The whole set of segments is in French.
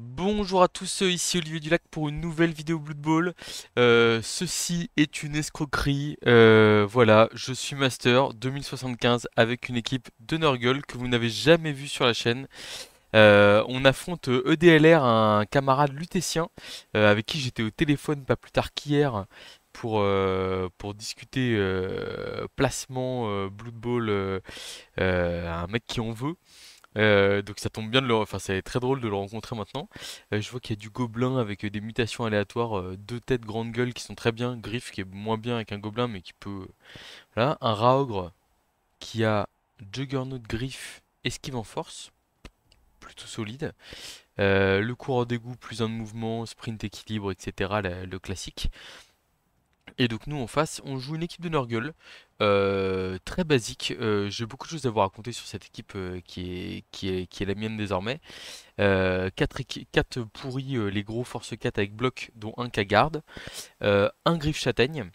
Bonjour à tous, ici Olivier Dulac pour une nouvelle vidéo Blood Bowl. Ceci est une escroquerie. Voilà, je suis Master 2075 avec une équipe de Nurgle que vous n'avez jamais vue sur la chaîne. On affronte EDLR, un camarade lutétien avec qui j'étais au téléphone pas plus tard qu'hier pour discuter placement Blood Bowl, un mec qui en veut. Donc ça tombe bien enfin c'est très drôle de le rencontrer maintenant. Je vois qu'il y a du gobelin avec des mutations aléatoires, deux têtes grande gueule qui sont très bien, Griff qui est moins bien avec un gobelin mais qui peut. Voilà, un Raogre qui a Juggernaut Griff, esquive en force, plutôt solide. Le coureur d'égout, plus un de mouvement, sprint équilibre, etc. Le classique. Et donc nous en face, on joue une équipe de Nurgle, très basique. J'ai beaucoup de choses à vous raconter sur cette équipe qui est la mienne désormais. 4 pourris, les gros force 4 avec bloc, dont un qui garde. Un griffe châtaigne.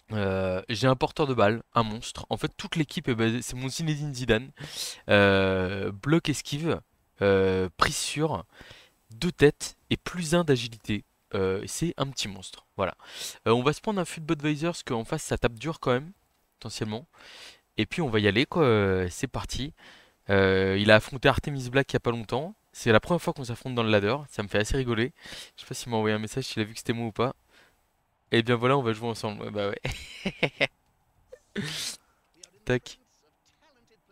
J'ai un porteur de balle, un monstre. En fait, toute l'équipe est basée, c'est mon Zinedine Zidane. Bloc esquive, prise sûre, deux têtes et plus un d'agilité. C'est un petit monstre. Voilà. On va se prendre un fut de Budweiser parce qu'en face ça tape dur quand même, potentiellement. Et puis on va y aller quoi. C'est parti. Il a affronté Artemis Black il y a pas longtemps. C'est la première fois qu'on s'affronte dans le ladder. Ça me fait assez rigoler. Je sais pas s'il m'a envoyé un message, s'il a vu que c'était moi ou pas. Et bien voilà, on va jouer ensemble. Ouais, bah ouais. Tac.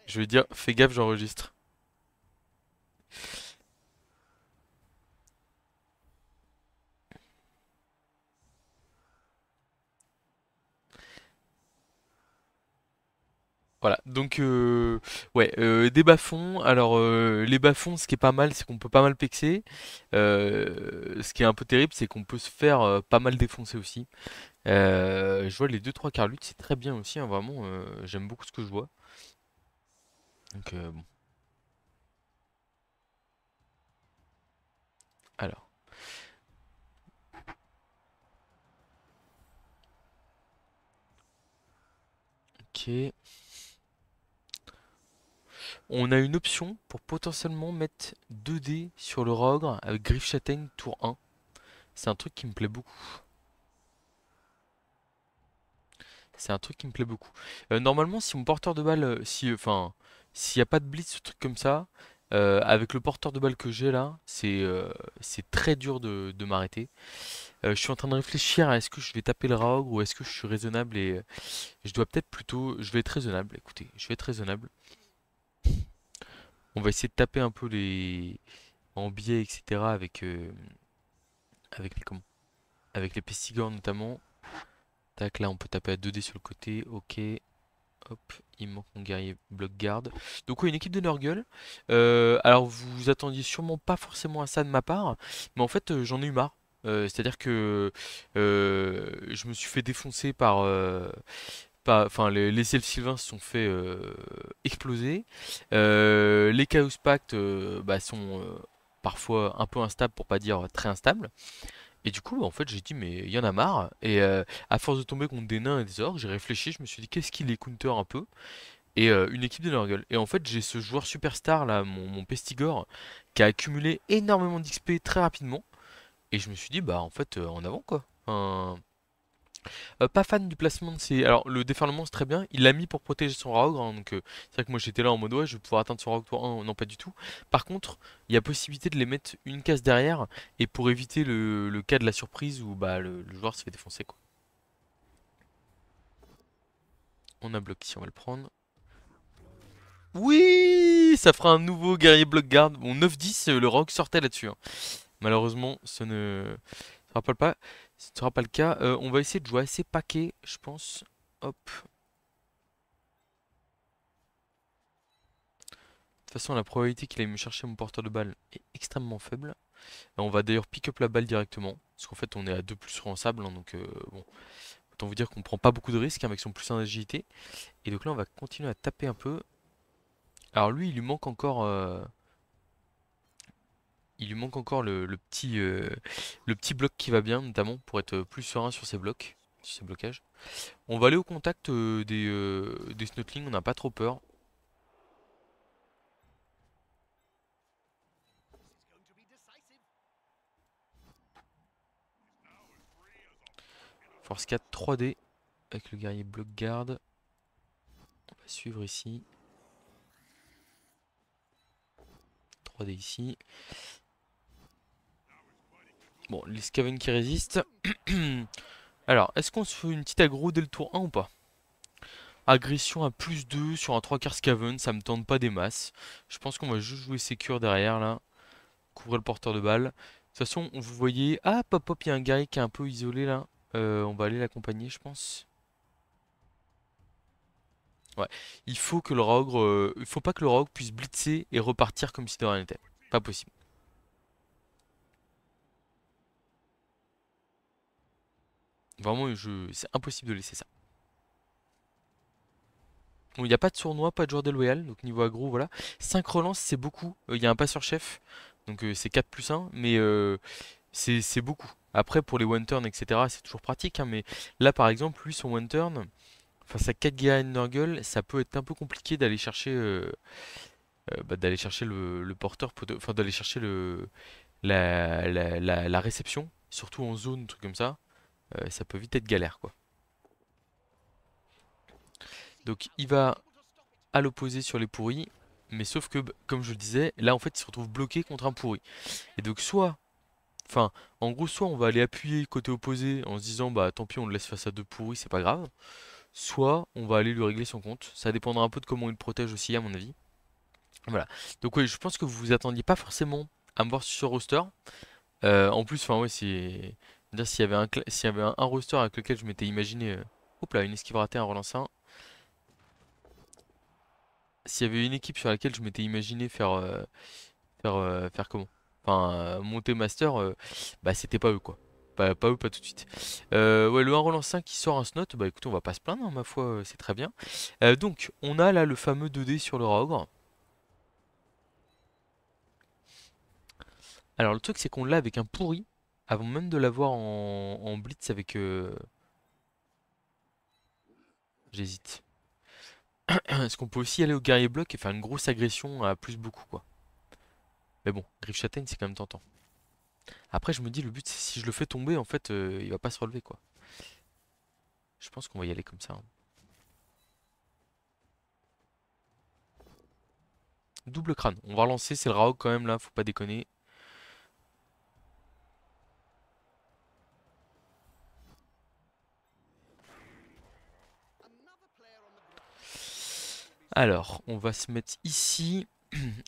Je vais dire, fais gaffe, j'enregistre. Voilà, donc ouais, des bas-fonds. Alors les bas-fonds, ce qui est pas mal, c'est qu'on peut pas mal pexer. Ce qui est un peu terrible, c'est qu'on peut se faire pas mal défoncer aussi. Je vois les deux trois carlutes, c'est très bien aussi, hein, vraiment. J'aime beaucoup ce que je vois. Donc bon, alors, ok. On a une option pour potentiellement mettre 2 dés sur le Rogre avec Griffe Châtaigne tour 1. C'est un truc qui me plaît beaucoup. C'est un truc qui me plaît beaucoup. Normalement, si mon porteur de balle, enfin, s'il n'y a pas de blitz, ce truc comme ça, avec le porteur de balle que j'ai là, c'est très dur de m'arrêter. Je suis en train de réfléchir à est-ce que je vais taper le Raog ou est-ce que je suis raisonnable et je dois peut-être plutôt. Je vais être raisonnable, écoutez, je vais être raisonnable. On va essayer de taper un peu les en biais, etc. Avec les comment? Avec les pestigores notamment. Tac, là on peut taper à 2 dés sur le côté, ok. Hop, il me manque mon guerrier bloc garde. Donc oui, une équipe de Nurgle. Alors vous vous attendiez sûrement pas forcément à ça de ma part, mais en fait j'en ai eu marre. C'est-à-dire que je me suis fait défoncer enfin les elfes sylvains se sont fait exploser. Les Chaos Pact bah, sont parfois un peu instables pour pas dire très instables. Et du coup, bah, en fait, j'ai dit, mais il y en a marre. Et à force de tomber contre des nains et des orques, j'ai réfléchi, je me suis dit, qu'est-ce qui les counter un peu? Et une équipe de Nurgle. Et en fait, j'ai ce joueur superstar là, mon Pestigore, qui a accumulé énormément d'XP très rapidement. Et je me suis dit, bah en fait, en avant quoi. Pas fan du placement de ses. Alors, le déferlement c'est très bien. Il l'a mis pour protéger son Raogre, hein, donc c'est vrai que moi j'étais là en mode ouais, je vais pouvoir atteindre son Raogre tour 1. Non, pas du tout. Par contre, il y a possibilité de les mettre une case derrière. Et pour éviter le cas de la surprise où bah, le joueur se fait défoncer quoi. On a bloqué ici, on va le prendre. Oui, ça fera un nouveau guerrier bloc garde. Bon, 9-10, le rogue sortait là-dessus, hein. Malheureusement, ce ne sera pas le cas. On va essayer de jouer assez paquet, je pense. Hop. De toute façon, la probabilité qu'il aille me chercher mon porteur de balle est extrêmement faible. Et on va d'ailleurs pick up la balle directement. Parce qu'en fait, on est à 2 plus sur un sable, hein, donc bon. Autant vous dire qu'on prend pas beaucoup de risques hein, avec son plus 1 d'agilité. Et donc là, on va continuer à taper un peu. Alors lui, il lui manque encore le petit bloc qui va bien, notamment pour être plus serein sur ses blocs, sur ses blocages. On va aller au contact des Snotlings, on n'a pas trop peur. Force 4, 3D. Avec le guerrier bloc garde. On va suivre ici. 3D ici. Bon, les Skaven qui résistent. Alors, est-ce qu'on se fait une petite aggro dès le tour 1 ou pas? Agression à plus 2 sur un 3 quarts Skaven, ça me tente pas des masses. Je pense qu'on va juste jouer Sécure derrière là. Couvrir le porteur de balle. De toute façon, vous voyez. Ah, pop pop, il y a un guerrier qui est un peu isolé là. On va aller l'accompagner, je pense. Ouais. Il faut que le rogue. Il faut pas que le rogue puisse blitzer et repartir comme si de rien n'était. Pas possible. Vraiment, c'est impossible de laisser ça. Bon, il n'y a pas de sournois, pas de joueur déloyal, donc niveau aggro, voilà. 5 relances, c'est beaucoup. Il y a un passeur chef, donc c'est 4 plus 1, mais c'est beaucoup. Après, pour les one turn, etc., c'est toujours pratique, hein, mais là, par exemple, lui, son one turn, face à 4 Gaia Nurgle, ça peut être un peu compliqué d'aller chercher le porteur, enfin d'aller chercher la réception, surtout en zone, un truc comme ça. Ça peut vite être galère, quoi. Donc, il va à l'opposé sur les pourris. Mais sauf que, comme je le disais, là en fait il se retrouve bloqué contre un pourri. Et donc enfin, en gros, soit on va aller appuyer côté opposé en se disant bah tant pis on le laisse face à deux pourris, c'est pas grave. Soit on va aller lui régler son compte. Ça dépendra un peu de comment il le protège aussi à mon avis. Voilà. Donc oui, je pense que vous vous attendiez pas forcément à me voir sur ce roster. En plus, enfin ouais, c'est... Dire s'il y avait un roster avec lequel je m'étais imaginé... Hop là, une esquive ratée, un relance 1. S'il y avait une équipe sur laquelle je m'étais imaginé faire comment? Enfin, monter master, bah c'était pas eux quoi. Pas eux, pas tout de suite. Ouais, le 1 relance 5 qui sort un snot, bah écoutez, on va pas se plaindre, hein, ma foi, c'est très bien. Donc, on a là le fameux 2D sur le Raogre. Alors, le truc, c'est qu'on l'a avec un pourri, avant même de l'avoir en blitz avec. J'hésite. Est-ce qu'on peut aussi aller au guerrier bloc et faire une grosse agression à plus beaucoup quoi. Mais bon, Griffe Châtaigne, c'est quand même tentant. Après, je me dis, le but, c'est si je le fais tomber, en fait, il va pas se relever quoi. Je pense qu'on va y aller comme ça, hein. Double crâne. On va relancer, c'est le Raog quand même là, faut pas déconner. Alors, on va se mettre ici.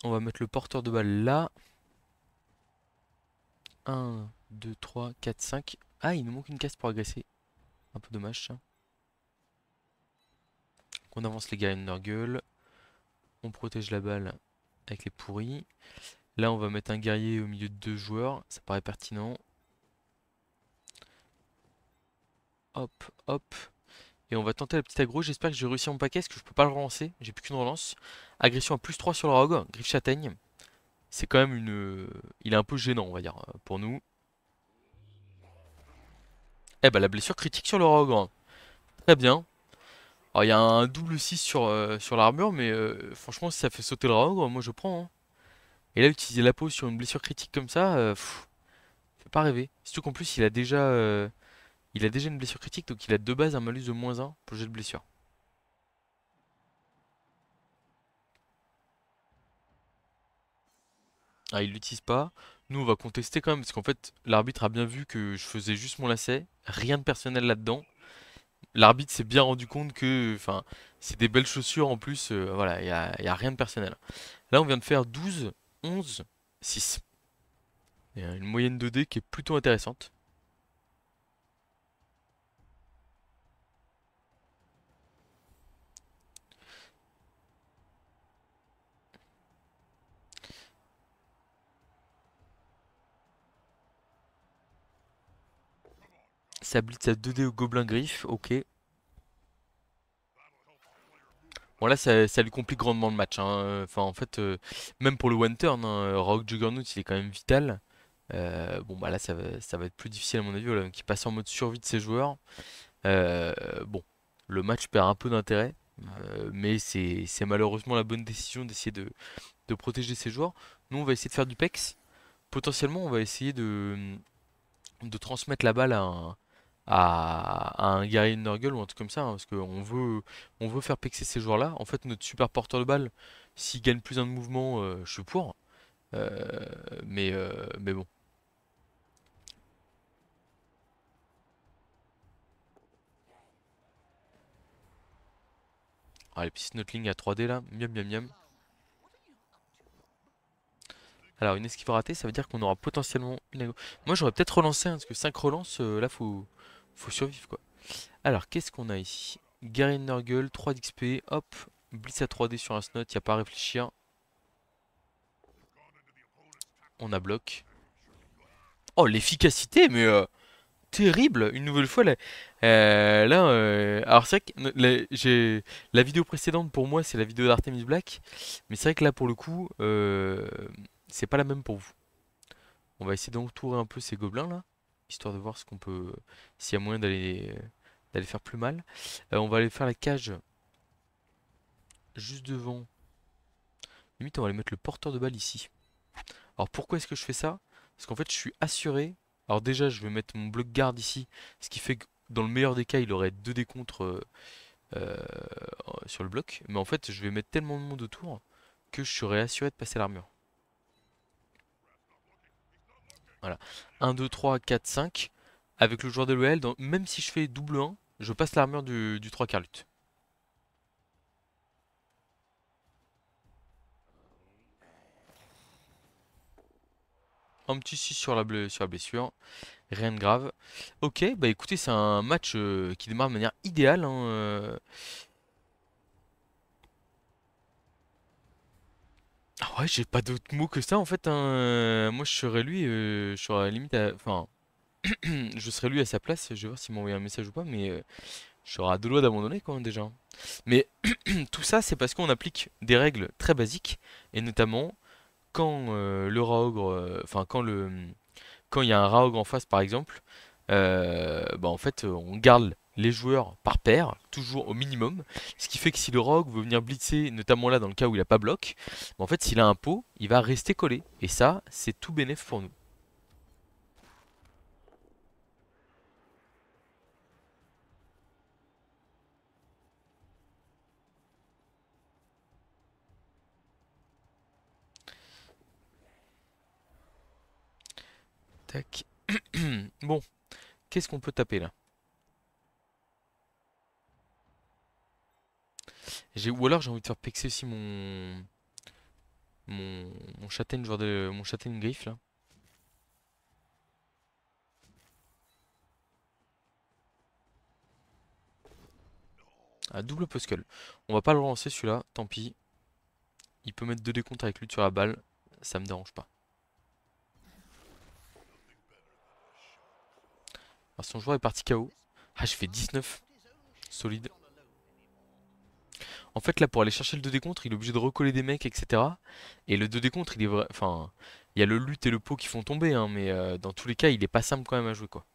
On va mettre le porteur de balle là. 1, 2, 3, 4, 5. Ah, il nous manque une case pour agresser. Un peu dommage ça. On avance les gars Nurgle. On protège la balle avec les pourris. Là, on va mettre un guerrier au milieu de deux joueurs. Ça paraît pertinent. Hop, hop. Et on va tenter la petite aggro. J'espère que j'ai réussi mon paquet parce que je peux pas le relancer. J'ai plus qu'une relance. Agression à plus 3 sur le rogue. Griffe châtaigne. C'est quand même une. Il est un peu gênant, on va dire, pour nous. Eh bah, la blessure critique sur le rogue, hein. Très bien. Alors, il y a un double 6 sur l'armure, mais franchement, si ça fait sauter le rogue, moi je prends, hein. Et là, utiliser la pause sur une blessure critique comme ça, fait pas rêver. Surtout qu'en plus, il a déjà une blessure critique, donc il a de base un malus de -1 pour le jet de blessure. Ah, il l'utilise pas. Nous, on va contester quand même, parce qu'en fait, l'arbitre a bien vu que je faisais juste mon lacet. Rien de personnel là-dedans. L'arbitre s'est bien rendu compte que, enfin, c'est des belles chaussures en plus. Voilà, y a rien de personnel. Là, on vient de faire 12, 11, 6. Il y a une moyenne de dés qui est plutôt intéressante. Ça blitz à 2 dés au gobelin griffe, ok. Bon là ça lui complique grandement le match, hein. Enfin en fait même pour le one turn, hein, Rogue Juggernaut il est quand même vital. Bon bah là ça va être plus difficile à mon avis, voilà, donc il passe en mode survie de ses joueurs. Euh, bon, le match perd un peu d'intérêt, mais c'est malheureusement la bonne décision d'essayer de protéger ses joueurs. Nous on va essayer de faire du pex. Potentiellement on va essayer de transmettre la balle à un guerrier de Nurgle ou un truc comme ça, hein, parce on veut faire pexer ces joueurs-là. En fait, notre super porteur de balle, s'il gagne plus un de mouvement, je suis pour. Euh, mais bon. Allez, petit Snotling à 3D là, miam miam miam. Alors, une esquive ratée, ça veut dire qu'on aura potentiellement une aggro. Moi, j'aurais peut-être relancé, hein, parce que 5 relances, là, faut survivre, quoi. Alors, qu'est-ce qu'on a ici? Guerrier de Nurgle, 3 d'XP, hop, Blitz à 3D sur un Snot, y a pas à réfléchir. On a bloc. Oh, l'efficacité, mais terrible! Une nouvelle fois, là. Alors, c'est vrai que la vidéo précédente, pour moi, c'est la vidéo d'Artemis Black. Mais c'est vrai que là, pour le coup, c'est pas la même pour vous. On va essayer d'entourer un peu ces gobelins là, histoire de voir ce qu'on peut, s'il y a moyen d'aller faire plus mal. On va aller faire la cage juste devant. Limite, on va aller mettre le porteur de balle ici. Alors pourquoi est-ce que je fais ça? Parce qu'en fait, je suis assuré. Alors déjà, je vais mettre mon bloc garde ici, ce qui fait que dans le meilleur des cas, il aurait 2 décontres euh, sur le bloc. Mais en fait, je vais mettre tellement de monde autour que je serai assuré de passer l'armure. Voilà. 1, 2, 3, 4, 5. Avec le joueur de l'OL, même si je fais double 1, je passe l'armure du 3 quarts lutte. Un petit 6 sur sur la blessure. Rien de grave. Ok, bah écoutez, c'est un match qui démarre de manière idéale, hein, Ah ouais, j'ai pas d'autre mot que ça en fait, hein. Moi je serais lui, je serais limite enfin, je serais lui à sa place, je vais voir s'il m'a envoyé un message ou pas, mais je serais à deux doigts d'abandonner quand même déjà. Mais tout ça, c'est parce qu'on applique des règles très basiques, et notamment quand le Raogre, enfin quand il y a un Raogre en face par exemple, bah en fait on garde les joueurs par paire, toujours au minimum, ce qui fait que si le Rogue veut venir blitzer, notamment là dans le cas où il a pas bloc, bah en fait s'il a un pot, il va rester collé, et ça c'est tout bénef pour nous. Tac. Bon, qu'est-ce qu'on peut taper là? Ou alors j'ai envie de faire pexer aussi mon châtaigne, mon châtaigne griffe là. Ah, double poscull. On va pas le relancer celui-là, tant pis. Il peut mettre 2 décomptes avec lui sur la balle, ça me dérange pas. Alors son joueur est parti KO. Ah, j'ai fait 19. Solide. En fait, là, pour aller chercher le 2 décompte, il est obligé de recoller des mecs, etc. Et le 2 décompte, il est vrai. Enfin, il y a le lutte et le pot qui font tomber, hein, mais dans tous les cas, il est pas simple quand même à jouer, quoi.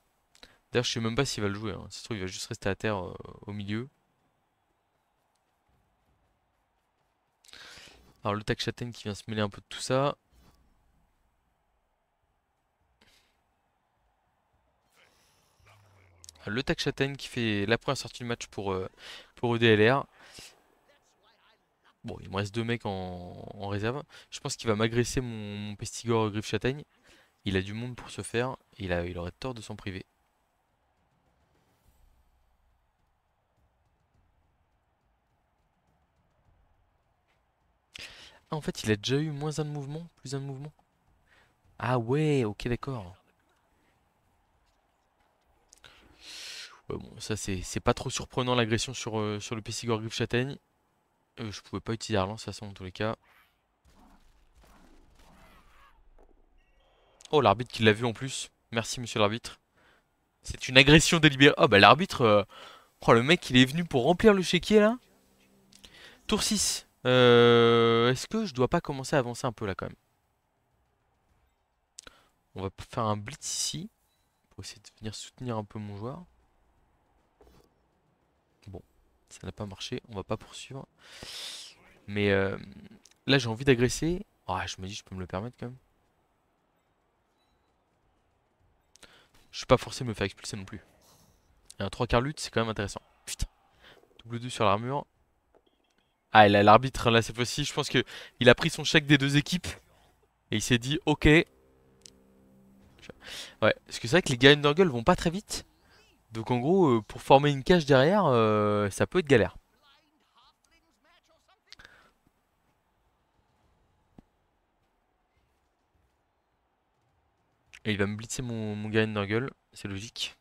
D'ailleurs, je sais même pas s'il va le jouer, hein. Ça se trouve, il va juste rester à terre au milieu. Alors, le tac châtaigne qui vient se mêler un peu de tout ça. Le tac châtaigne qui fait la première sortie du match pour EDLR. Bon, il me reste 2 mecs en réserve. Je pense qu'il va m'agresser mon pestigore griffe châtaigne. Il a du monde pour se faire. Il aurait tort de s'en priver. Ah, en fait, il a déjà eu moins un de mouvement, plus un de mouvement. Ah ouais, ok, d'accord. Ouais, bon, ça c'est pas trop surprenant l'agression sur le Pessigor Griffe Châtaigne. Je pouvais pas utiliser Arlan, ça dans tous les cas. Oh, l'arbitre qui l'a vu en plus. Merci, monsieur l'arbitre. C'est une agression délibérée. Oh, bah l'arbitre. Oh, le mec, il est venu pour remplir le chéquier là. Tour 6. Est-ce que je dois pas commencer à avancer un peu là quand même? On va faire un blitz ici. Pour essayer de venir soutenir un peu mon joueur. Bon, ça n'a pas marché. On va pas poursuivre. Mais là, j'ai envie d'agresser. Ah, je me dis, je peux me le permettre quand même. Je suis pas forcé de me faire expulser non plus. Et un 3 quarts lutte, c'est quand même intéressant. Putain, double 2 sur l'armure. Ah, et là, l'arbitre, là, cette fois-ci, je pense que il a pris son chèque des deux équipes. Et il s'est dit, ok. Ouais, parce que c'est vrai que les gars Nurgle vont pas très vite. Donc en gros, pour former une cage derrière, ça peut être galère. Et il va me blitzer mon gars Nurgle, c'est logique.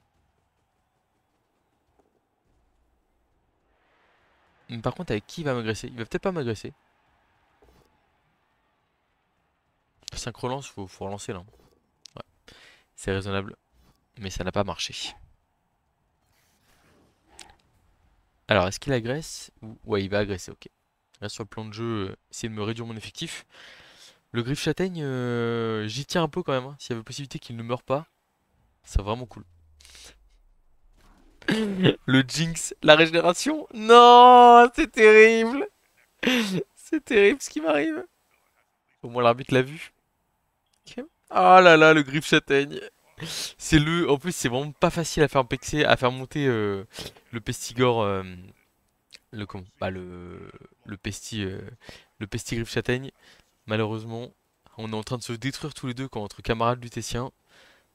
Mais par contre, avec qui il va m'agresser? Il va peut-être pas m'agresser. 5 relances, faut relancer là. Ouais, c'est raisonnable. Mais ça n'a pas marché. Alors, est-ce qu'il agresse Ouais, il va agresser, ok. Là, sur le plan de jeu, essayer de me réduire mon effectif. Le griffe châtaigne, j'y tiens un peu quand même, hein. S'il y avait possibilité qu'il ne meure pas, c'est vraiment cool. Le Jinx, la régénération? Non, c'est terrible. C'est terrible ce qui m'arrive. Au moins l'arbitre l'a vu. Ok. Oh là là, le griffe châtaigne. C'est le. En plus, c'est vraiment pas facile à faire pexer, à faire monter le pestigore. Le comment? Bah le pesti. Le pesti griffe châtaigne. Malheureusement, on est en train de se détruire tous les deux entre camarades lutétiens.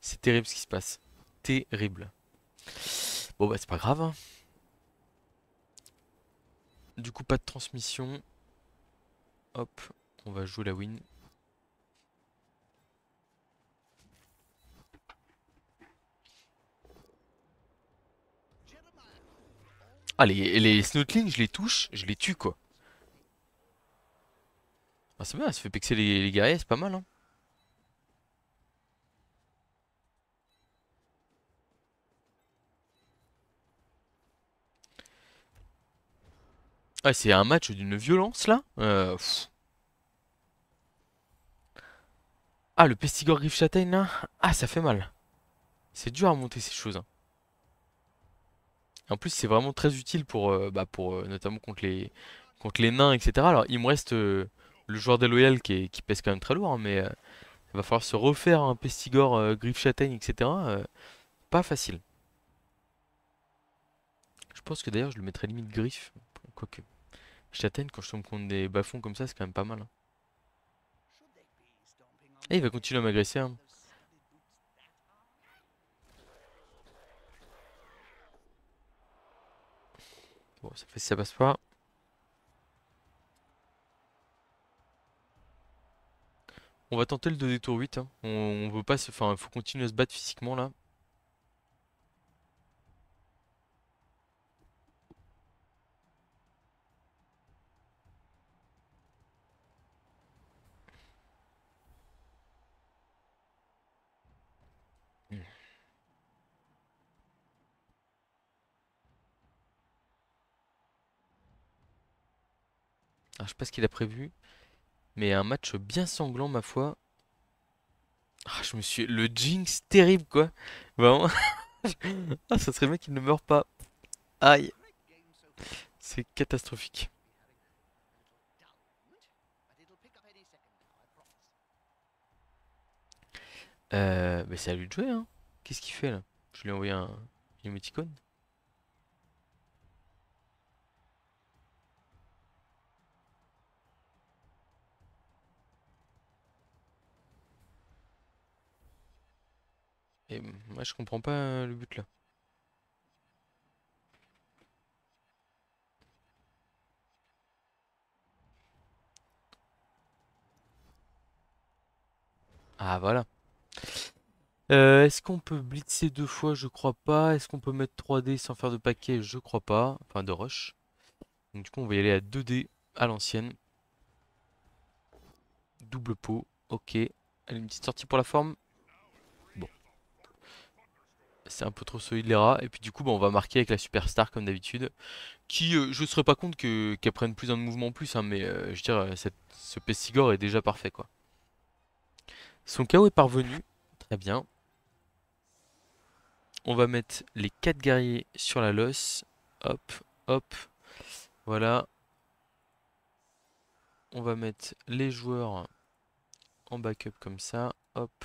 C'est terrible ce qui se passe. Terrible. Bon bah c'est pas grave, hein. Du coup, pas de transmission. Hop, on va jouer la win. Ah, les Snotlings, je les touche, je les tue quoi. Ah, c'est bien, ça fait pexer les guerriers, c'est pas mal, hein. Ah, c'est un match d'une violence là. Ah, le Pestigore Griffe Châtaigne là. Ah, ça fait mal. C'est dur à monter ces choses, hein. En plus, c'est vraiment très utile pour notamment contre les nains, etc. Alors, il me reste le joueur déloyal qui pèse quand même très lourd, hein, mais il va falloir se refaire un Pestigore Griffe Châtaigne, etc. Pas facile. Je pense que d'ailleurs, je le mettrais limite griffe. Quoique. Châtaigne, quand je tombe contre des bas-fonds comme ça, c'est quand même pas mal, hein. Et il va continuer à m'agresser, hein. Bon, ça fait si ça passe pas. On va tenter le 2 détour 8, hein. On veut pas se. Enfin, faut continuer à se battre physiquement là. Hmm. Alors, je sais pas ce qu'il a prévu, mais un match bien sanglant, ma foi. Ah, je me suis. Le Jinx terrible, quoi. Vraiment. Ah, ça serait bien qu'il ne meure pas. Aïe. C'est catastrophique. Bah, c'est à lui de jouer, hein. Qu'est-ce qu'il fait là? Je lui ai envoyé un émoticône. Et moi, je comprends pas le but là. Ah, voilà. Est-ce qu'on peut blitzer deux fois? Je crois pas. Est-ce qu'on peut mettre 3D sans faire de paquet? Je crois pas. Enfin, de rush. Donc, du coup, on va y aller à 2D à l'ancienne. Double pot. Ok. Allez, une petite sortie pour la forme. Bon, c'est un peu trop solide les rats. Et puis, du coup, bah, on va marquer avec la superstar comme d'habitude. Qui, je ne serais pas contre qu'elle prenne plus un mouvement en plus, hein, mais je veux dire, ce Pestigore est déjà parfait, quoi. Son KO est parvenu. Très bien. On va mettre les 4 guerriers sur la losse. Hop, hop. Voilà. On va mettre les joueurs en backup comme ça. Hop,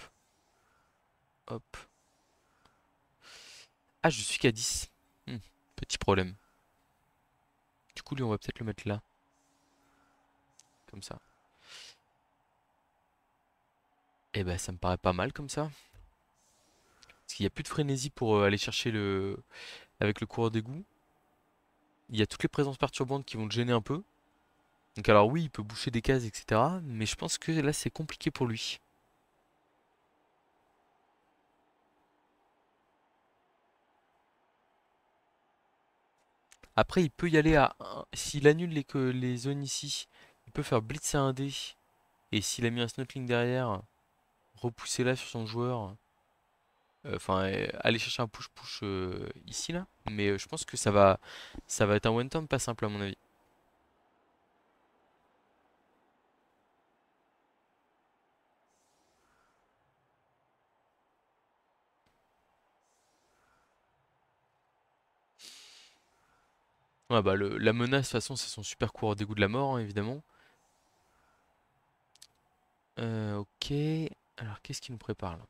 hop. Ah, je suis qu'à 10. Petit problème. Du coup, lui, on va peut-être le mettre là. Comme ça. Et ben, ça me paraît pas mal comme ça. Parce qu'il n'y a plus de frénésie pour aller chercher le... avec le coureur d'égout. Il y a toutes les présences perturbantes qui vont le gêner un peu. Donc alors oui, il peut boucher des cases, etc. Mais je pense que là, c'est compliqué pour lui. Après, il peut y aller à 1. S'il annule les zones ici, il peut faire blitzer un dé. Et s'il a mis un snotling derrière, repousser là sur son joueur. Enfin, aller chercher un push-push ici là. Mais je pense que ça va être un one-time pas simple à mon avis. Ouais, bah la menace, de toute façon, c'est son super coureur d'égout de la mort, hein, évidemment. Ok. Alors, qu'est-ce qu'il nous prépare là?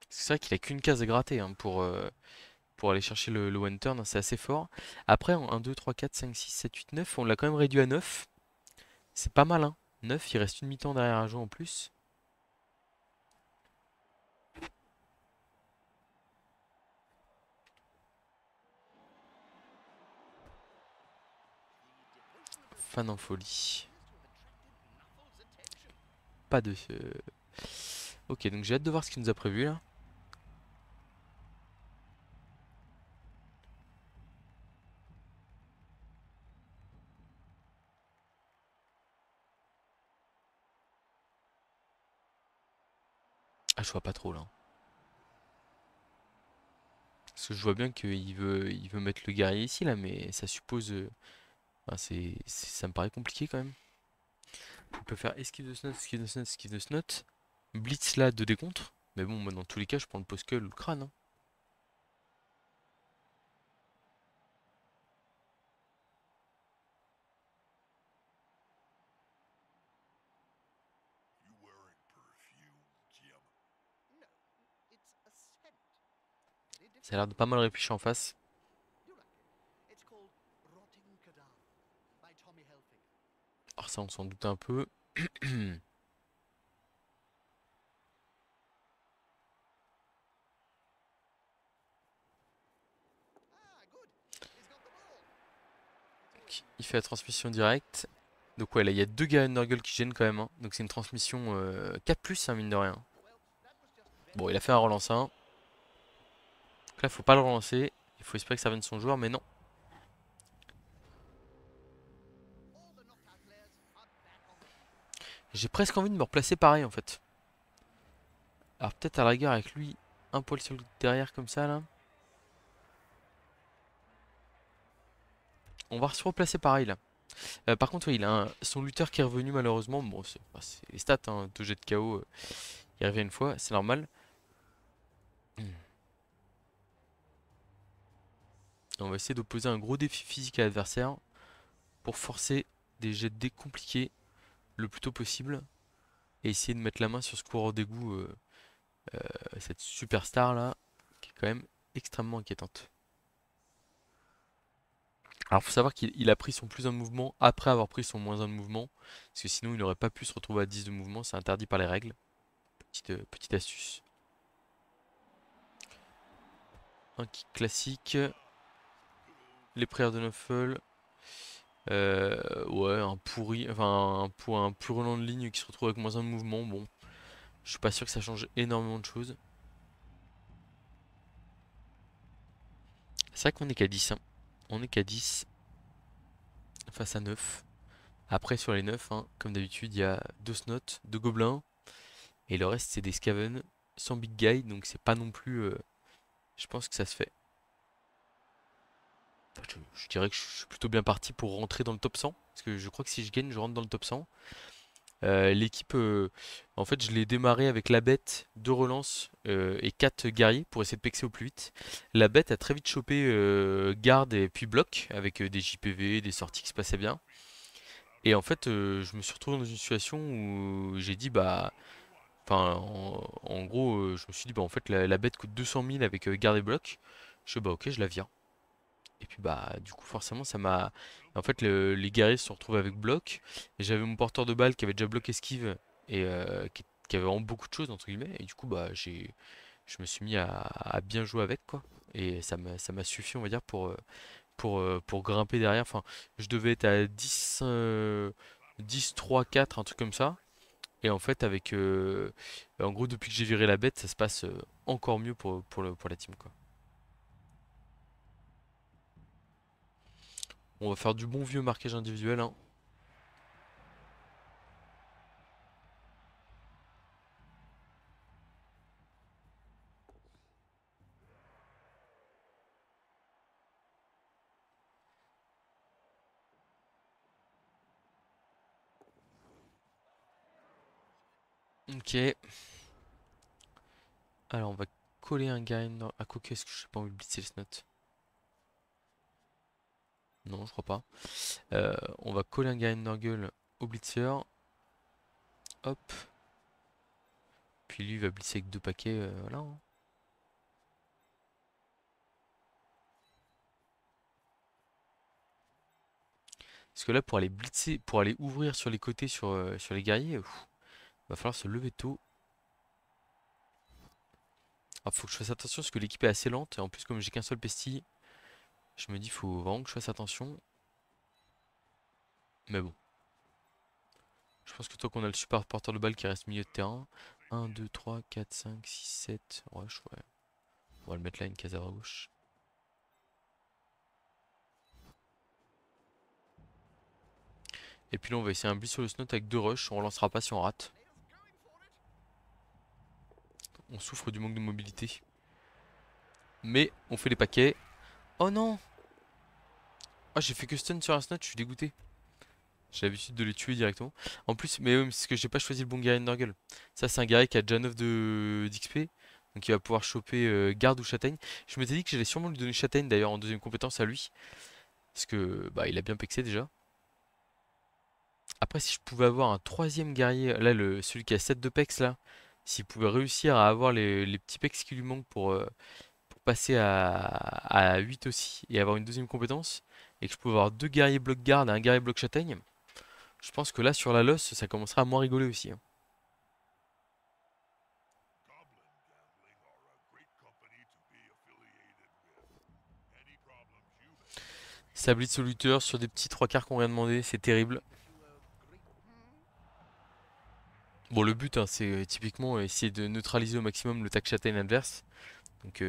C'est vrai qu'il a qu'une case à gratter hein, pour aller chercher le one turn, hein, c'est assez fort. Après, en 1, 2, 3, 4, 5, 6, 7, 8, 9, on l'a quand même réduit à 9. C'est pas mal, hein. 9, il reste une mi-temps derrière à jouer en plus. Fan en folie. Pas de... Ok, donc j'ai hâte de voir ce qu'il nous a prévu là. Ah, je vois pas trop là. Parce que je vois bien il veut mettre le guerrier ici là, mais ça suppose... enfin, ça me paraît compliqué quand même. On peut faire esquive de snot, esquive de snot, esquive de snot. Blitz là de décontre. Mais bon, moi dans tous les cas, je prends le post-cull ou le crâne, hein. Ça a l'air de pas mal réfléchir en face. Alors ça, on s'en doute un peu. Il fait la transmission directe. Donc ouais, là, il y a deux gars Nurgle qui gênent quand même, hein. Donc c'est une transmission 4+, hein, mine de rien. Bon, il a fait un relance 1. Donc là, faut pas le relancer. Il faut espérer que ça vienne de son joueur, mais non. J'ai presque envie de me replacer pareil, en fait. Alors peut-être à la rigueur avec lui, un poil sur le derrière comme ça, là. On va se replacer pareil, là. Par contre, ouais, il a son lutteur qui est revenu, malheureusement. Bon, c'est bah, c'est les stats, hein. 2 jets de KO, il revient une fois, c'est normal. On va essayer d'opposer un gros défi physique à l'adversaire pour forcer des jets de dés compliqués le plus tôt possible et essayer de mettre la main sur ce coureur d'égout, cette superstar là, qui est quand même extrêmement inquiétante. Alors faut savoir qu'il a pris son plus un de mouvement après avoir pris son moins un de mouvement, parce que sinon il n'aurait pas pu se retrouver à 10 de mouvement, c'est interdit par les règles. Petite astuce. Un kick classique, les prières de Nuffle, ouais, un pourri, enfin un purulent de ligne qui se retrouve avec moins un de mouvement, bon, je suis pas sûr que ça change énormément de choses. C'est vrai qu'on est qu'à 10, hein. On est qu'à 10 face à 9. Après, sur les 9, hein, comme d'habitude, il y a 2 snots, 2 gobelins. Et le reste, c'est des scaven sans big guy. Donc, c'est pas non plus. Je pense que ça se fait. Enfin, je dirais que je suis plutôt bien parti pour rentrer dans le top 100. Parce que je crois que si je gagne, je rentre dans le top 100. L'équipe, en fait, je l'ai démarré avec la bête, 2 relances et 4 guerriers pour essayer de pexer au plus vite. La bête a très vite chopé garde et puis bloc avec des JPV, des sorties qui se passaient bien. Et en fait, je me suis retrouvé dans une situation où j'ai dit, bah, Enfin, en gros, je me suis dit, bah en fait, la bête coûte 200 000 avec garde et bloc. Je fais, bah ok, je la vire. Et puis bah du coup forcément ça m'a... En fait les guerriers se sont retrouvés avec bloc. Et j'avais mon porteur de balle qui avait déjà bloc esquive et qui avait vraiment beaucoup de choses entre guillemets. Et du coup bah je me suis mis à bien jouer avec quoi. Et ça m'a suffi on va dire pour grimper derrière. Enfin je devais être à 10, 10, 3, 4, un truc comme ça. Et en fait avec... en gros depuis que j'ai viré la bête ça se passe encore mieux pour la team quoi. On va faire du bon vieux marquage individuel hein. Ok. Alors, on va coller un gars à quoi est-ce que je sais pas envie de blitzer le snot? Non, je crois pas. On va coller un gars Nurgle au blitzer. Hop. Puis lui il va blitzer avec deux paquets. Voilà, hein. Parce que là, pour aller blitzer, pour aller ouvrir sur les côtés sur les guerriers, va falloir se lever tôt. Ah, faut que je fasse attention parce que l'équipe est assez lente. Et en plus, comme j'ai qu'un seul pesti, je me dis faut vraiment que je fasse attention. Mais bon. Je pense que tant qu'on a le super porteur de balle qui reste milieu de terrain. 1, 2, 3, 4, 5, 6, 7. Ouais, ouais. On va le mettre là, une case à gauche. Et puis là, on va essayer un blitz sur le snot avec deux rushs. On relancera pas si on rate. On souffre du manque de mobilité. Mais on fait les paquets. Oh non! Ah, j'ai fait que stun sur un snot, je suis dégoûté. J'ai l'habitude de les tuer directement. En plus, mais c'est parce que j'ai pas choisi le bon guerrier de Nurgle. Ça, c'est un guerrier qui a déjà 9 d'XP. Donc il va pouvoir choper garde ou châtaigne. Je m'étais dit que j'allais sûrement lui donner châtaigne d'ailleurs en deuxième compétence à lui. Parce que bah il a bien pexé déjà. Après, si je pouvais avoir un troisième guerrier, là, celui qui a 7 de pex là, s'il pouvait réussir à avoir les petits pex qui lui manquent pour passer à 8 aussi et avoir une deuxième compétence, et que je pouvais avoir deux guerriers bloc garde et un guerrier bloc châtaigne, je pense que là, sur la loss, ça commencera à moins rigoler aussi, hein. Sablit soluteur sur des petits trois quarts qu'on vient de demander, c'est terrible. Bon, le but, hein, c'est typiquement essayer de neutraliser au maximum le tac châtaigne adverse. Donc,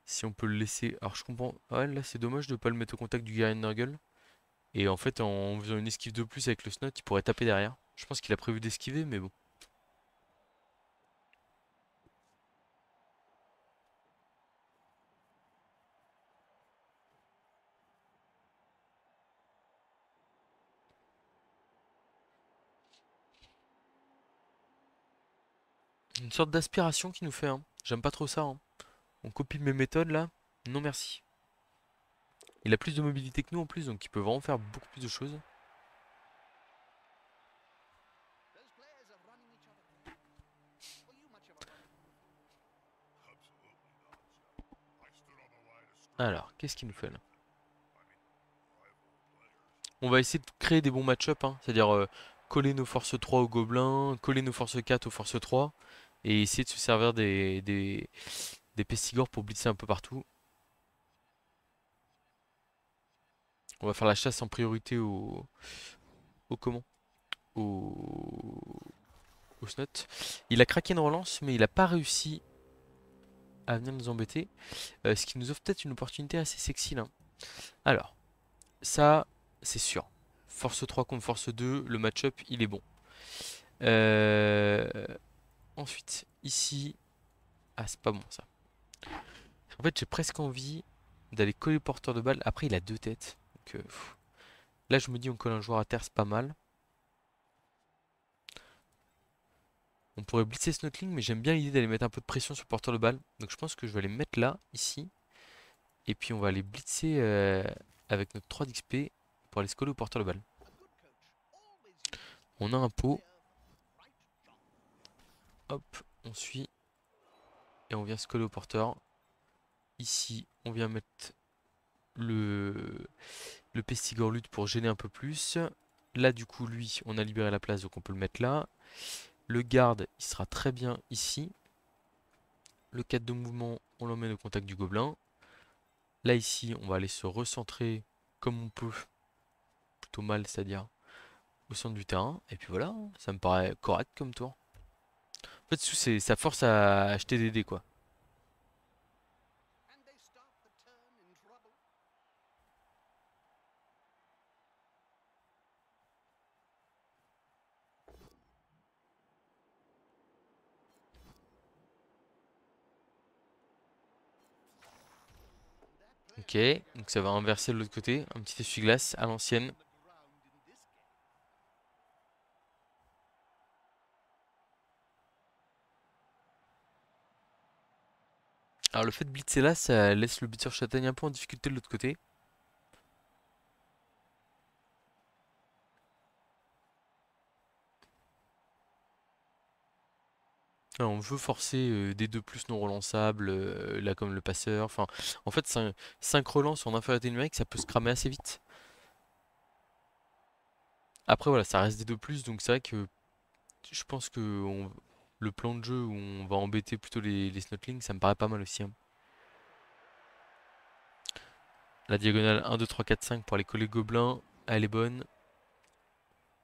si on peut le laisser. Alors, je comprends. Ouais, là, c'est dommage de pas le mettre au contact du guerrier de Nurgle. Et en fait, en faisant une esquive de plus avec le snot, il pourrait taper derrière. Je pense qu'il a prévu d'esquiver, mais bon. Une sorte d'aspiration qui nous fait, hein. J'aime pas trop ça, hein. On copie mes méthodes là. Non merci. Il a plus de mobilité que nous en plus, donc il peut vraiment faire beaucoup plus de choses. Alors, qu'est-ce qu'il nous fait là? On va essayer de créer des bons match-up, hein. C'est-à-dire coller nos forces 3 aux gobelins, coller nos forces 4 aux forces 3, et essayer de se servir des pestigores pour blitzer un peu partout. On va faire la chasse en priorité au comment? Au, au snot. Il a craqué une relance, mais il n'a pas réussi à venir nous embêter. Ce qui nous offre peut-être une opportunité assez sexy là. Alors, ça, c'est sûr. Force 3 contre Force 2, le match-up, il est bon. Euh, Ensuite, ici... Ah, c'est pas bon ça. En fait, j'ai presque envie d'aller coller le porteur de balle. Après, il a deux têtes. Donc, là, je me dis, on colle un joueur à terre, c'est pas mal. On pourrait blitzer Snotling, mais j'aime bien l'idée d'aller mettre un peu de pression sur le porteur de balle. Donc, je pense que je vais aller mettre là, ici. Et puis, on va aller blitzer avec notre 3 d'XP pour aller se coller au porteur de balle. On a un pot. Hop, on suit. Et on vient se coller au porteur. Ici, on vient mettre le pestigorlute pour gêner un peu plus. Là, du coup, lui, on a libéré la place, donc on peut le mettre là. Le garde, il sera très bien ici. Le 4 de mouvement, on l'emmène au contact du gobelin. Là, ici, on va aller se recentrer comme on peut. Plutôt mal, c'est-à-dire au centre du terrain. Et puis voilà, ça me paraît correct comme tour. En fait, ça force à acheter des dés, quoi. Ok, donc ça va inverser de l'autre côté. Un petit essuie-glace à l'ancienne. Alors le fait de blitzer là, ça laisse le blitzer châtaigne un peu en difficulté de l'autre côté. Alors, on veut forcer des 2 plus non relançables, là comme le passeur. Enfin, en fait, 5 relances en infériorité numérique, ça peut se cramer assez vite. Après voilà, ça reste des 2 plus, donc c'est vrai que je pense que le plan de jeu où on va embêter plutôt les snotlings, ça me paraît pas mal aussi, hein. La diagonale 1, 2, 3, 4, 5 pour aller coller gobelin, elle est bonne.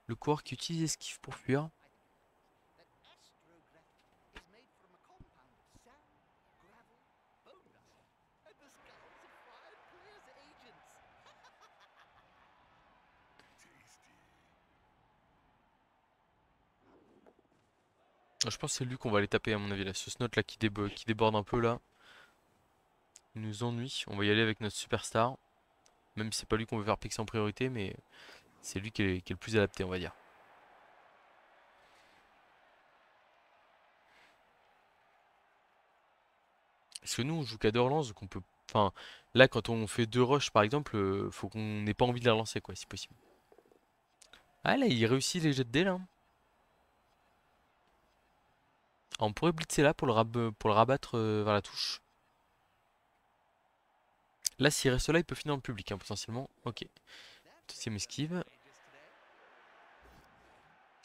Le coureur qui utilise esquive pour fuir. Je pense que c'est lui qu'on va aller taper à mon avis là. Ce snot là qui déborde un peu là. Il nous ennuie. On va y aller avec notre superstar. Même si c'est pas lui qu'on veut faire pixer en priorité, mais c'est lui qui est le plus adapté, on va dire. Parce que nous, on joue qu'à deux relances, donc on peut. Enfin, là, quand on fait deux rushs par exemple, faut qu'on n'ait pas envie de la relancer, quoi, si possible. Ah, là, il réussit les jets de dés, là. Ah, on pourrait blitzer là pour le rabattre vers la touche. Là, s'il reste là, il peut finir dans le public, hein, potentiellement. Ok. Deuxième esquive.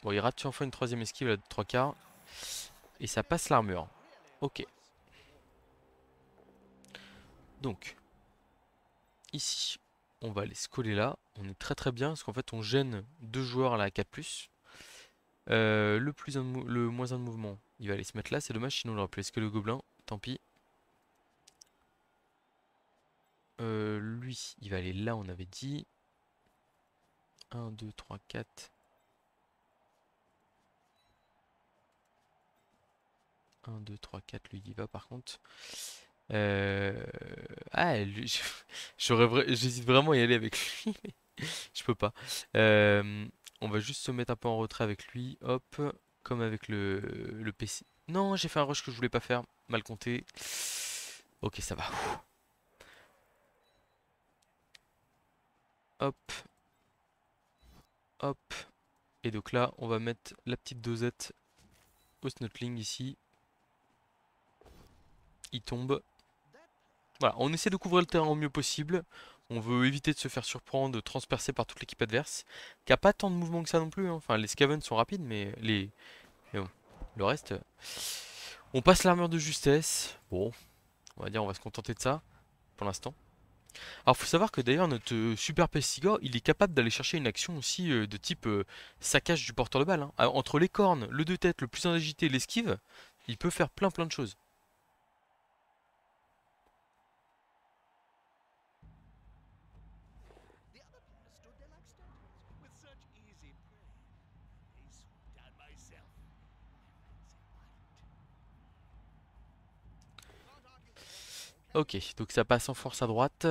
Bon, il rate enfin une troisième esquive, là, de 3 quarts. Et ça passe l'armure. Ok. Donc, ici, on va aller se coller là. On est très très bien, parce qu'en fait, on gêne deux joueurs à la 4+. Le moins un de mouvement, il va aller se mettre là. C'est dommage, sinon on aurait pu laisser que le gobelin. Tant pis. Lui, il va aller là, on avait dit. 1, 2, 3, 4. 1, 2, 3, 4, lui, il y va par contre. Euh... Ah, j'hésite vraiment à y aller avec lui, mais je peux pas. Euh, On va juste se mettre un peu en retrait avec lui. Hop, comme avec le PC. Non, j'ai fait un rush que je voulais pas faire. Mal compté. Ok, ça va. Hop, hop. Et donc là, on va mettre la petite dosette au snotling ici. Il tombe. Voilà, on essaie de couvrir le terrain au mieux possible. On veut éviter de se faire surprendre, de transpercer par toute l'équipe adverse. Qui a pas tant de mouvements que ça non plus, hein. Enfin, les scavens sont rapides, mais bon, le reste. On passe l'armure de justesse. Bon, on va dire, on va se contenter de ça pour l'instant. Alors, faut savoir que d'ailleurs, notre super Pestigor, il est capable d'aller chercher une action aussi de type saccage du porteur de balle, hein. Alors, entre les cornes, le deux têtes, le plus agité, l'esquive, il peut faire plein de choses. Ok, donc ça passe en force à droite.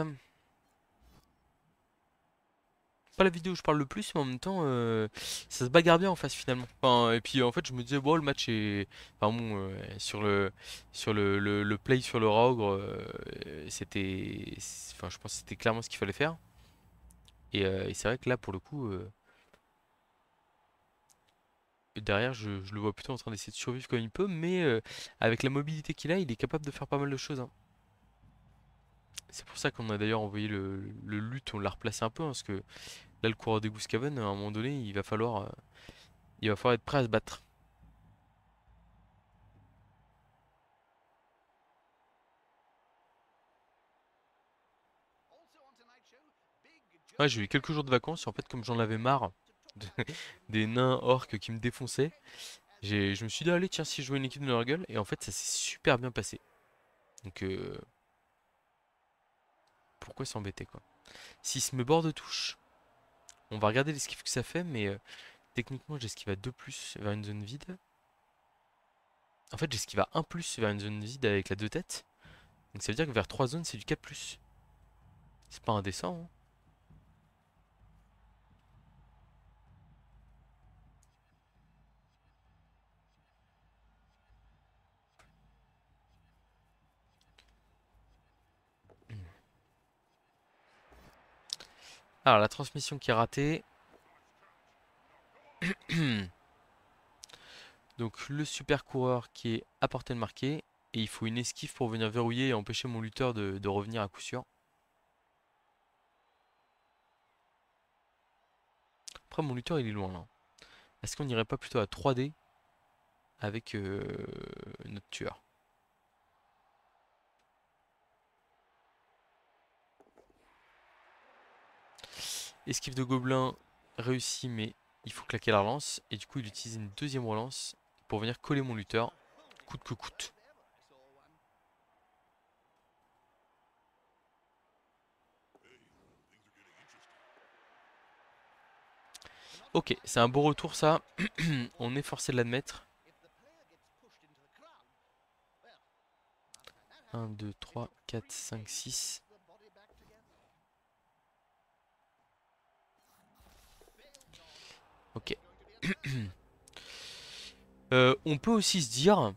Pas la vidéo où je parle le plus, mais en même temps, ça se bagarre bien en face finalement. Enfin, et puis en fait, je me disais, bon, le match est. Enfin bon, sur le play sur le Raugre, Enfin, je pense que c'était clairement ce qu'il fallait faire. Et c'est vrai que là, pour le coup, derrière, je le vois plutôt en train d'essayer de survivre comme il peut, mais avec la mobilité qu'il a, il est capable de faire pas mal de choses, hein. C'est pour ça qu'on a d'ailleurs envoyé le lutte, on l'a replacé un peu, hein, parce que là, le coureur des Gooskaven, à un moment donné, il va falloir être prêt à se battre. Ouais, j'ai eu quelques jours de vacances, et en fait, comme j'en avais marre de- des nains orques qui me défonçaient, je me suis dit, allez, tiens, si je jouais une équipe de Nurgle, et en fait, ça s'est super bien passé. Donc, pourquoi s'embêter, quoi. S'il se met bord de touche, on va regarder l'esquive que ça fait, mais techniquement, j'esquive à 2 plus vers une zone vide. En fait, j'esquive à 1 plus vers une zone vide avec la 2 têtes. Donc ça veut dire que vers 3 zones, c'est du 4 plus. C'est pas indécent, hein. Alors, la transmission qui est ratée. Donc, le super coureur qui est à portée de marquer. Et il faut une esquive pour venir verrouiller et empêcher mon lutteur de revenir à coup sûr. Après, mon lutteur, il est loin là. Est-ce qu'on n'irait pas plutôt à 3D avec notre tueur? Esquive de gobelin réussi, mais il faut claquer la relance. Et du coup, il utilise une deuxième relance pour venir coller mon lutteur, coûte que coûte. Ok, c'est un beau retour ça. On est forcé de l'admettre. 1, 2, 3, 4, 5, 6. Ok. On peut aussi se dire